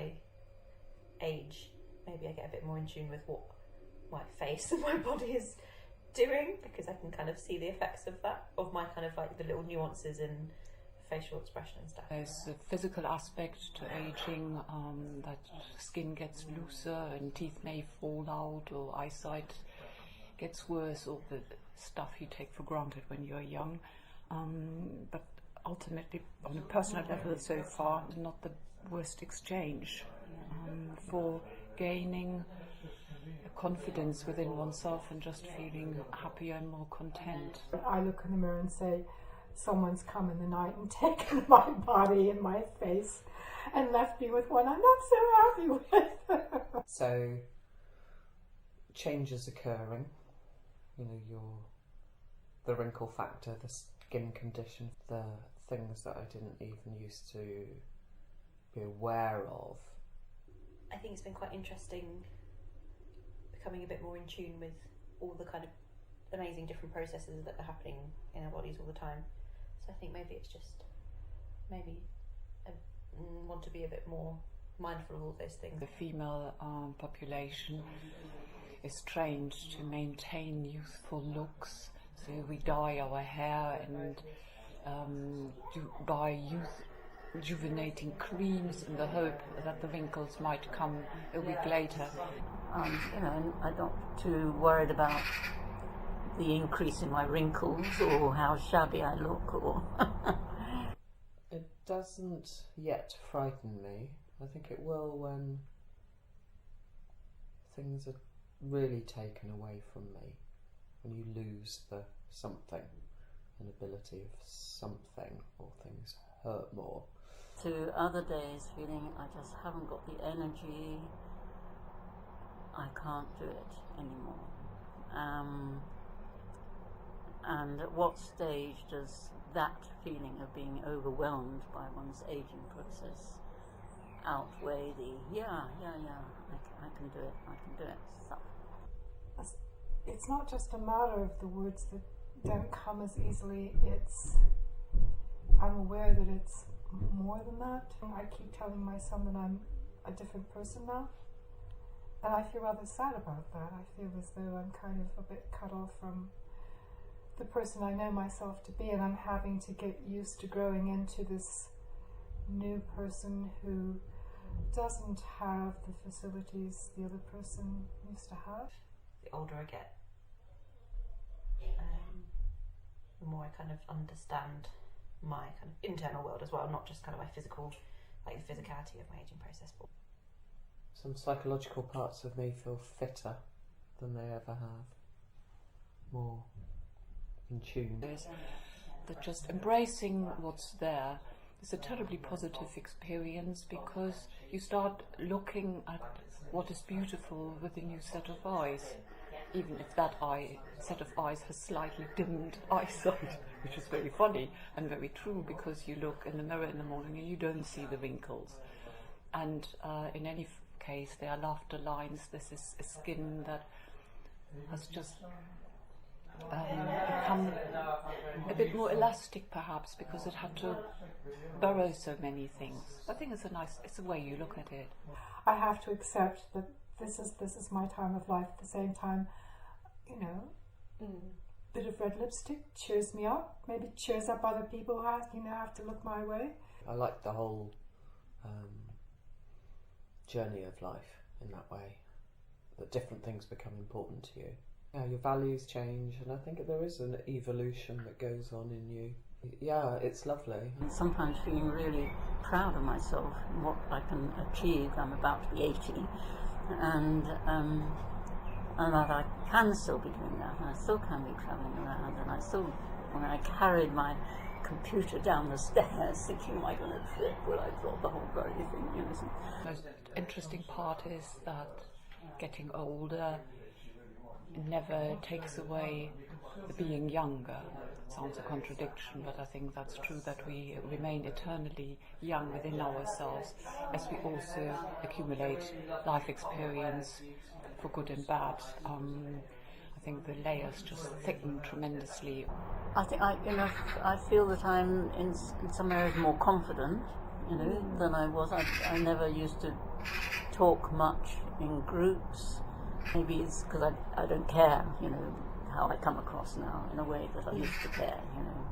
I age, maybe I get a bit more in tune with what my face and my body is doing, because I can kind of see the effects of that, of my kind of like the little nuances in facial expression and stuff. There's a physical aspect to aging, that skin gets looser and teeth may fall out, or eyesight gets worse, or the stuff you take for granted when you're young. But ultimately, on a personal level so far, not the worst exchange for gaining confidence within oneself and just feeling happier and more content. I look in the mirror and say, someone's come in the night and taken my body and my face and left me with one I'm not so happy with. So, changes occurring, you know, the wrinkle factor, the skin condition, the things that I didn't even used to be aware of. I think it's been quite interesting becoming a bit more in tune with all the kind of amazing different processes that are happening in our bodies all the time. So I think maybe it's just, maybe I want to be a bit more mindful of all those things. The female population is trained to maintain youthful looks, so we dye our hair and buy rejuvenating creams in the hope that the wrinkles might come a week later. You know, I'm not too worried about the increase in my wrinkles or how shabby I look, or It doesn't yet frighten me. I think it will when things are really taken away from me, when you lose the something, an ability of something, or things hurt more. to other days feeling I just haven't got the energy, I can't do it anymore. And at what stage does that feeling of being overwhelmed by one's aging process outweigh the I can do it stuff? It's not just a matter of the words that don't come as easily, I'm aware that it's more than that. I keep telling my son that I'm a different person now, and I feel rather sad about that. I feel as though I'm kind of a bit cut off from the person I know myself to be, and I'm having to get used to growing into this new person who doesn't have the facilities the other person used to have. The older I get, the more I kind of understand my kind of internal world as well, not just kind of my physical, like the physicality of my aging process. But some psychological parts of me feel fitter than they ever have, more in tune. That just embracing what's there is a terribly positive experience, because you start looking at what is beautiful with a new set of eyes, even if that set of eyes has slightly dimmed eyesight, which is very funny and very true, because you look in the mirror in the morning and you don't see the wrinkles. And in any case, there are laughter lines. This is a skin that has just become a bit more elastic, perhaps, because it had to burrow so many things. I think it's a way you look at it. I have to accept that this is my time of life. At the same time, you know, bit of red lipstick cheers me up. Maybe cheers up other people who have to look my way. I like the whole journey of life in that way, that different things become important to you. Yeah, your values change, and I think there is an evolution that goes on in you. Yeah, it's lovely. Sometimes feeling really proud of myself and what I can achieve. I'm about to be 80, and that I can still be doing that, and I still can be travelling around, and I still, when I carried my computer down the stairs thinking, am I going to trip? Will I drop the whole bloody thing? You know, The most interesting part is that getting older never takes away the being younger. It sounds a contradiction, but I think that's true, that we remain eternally young within ourselves as we also accumulate life experience for good and bad. I think the layers just thicken tremendously. I think I feel that I'm in some areas more confident you know, than I was. I never used to talk much in groups. Maybe it's because I don't care, you know, how I come across now in a way that I used to care, you know.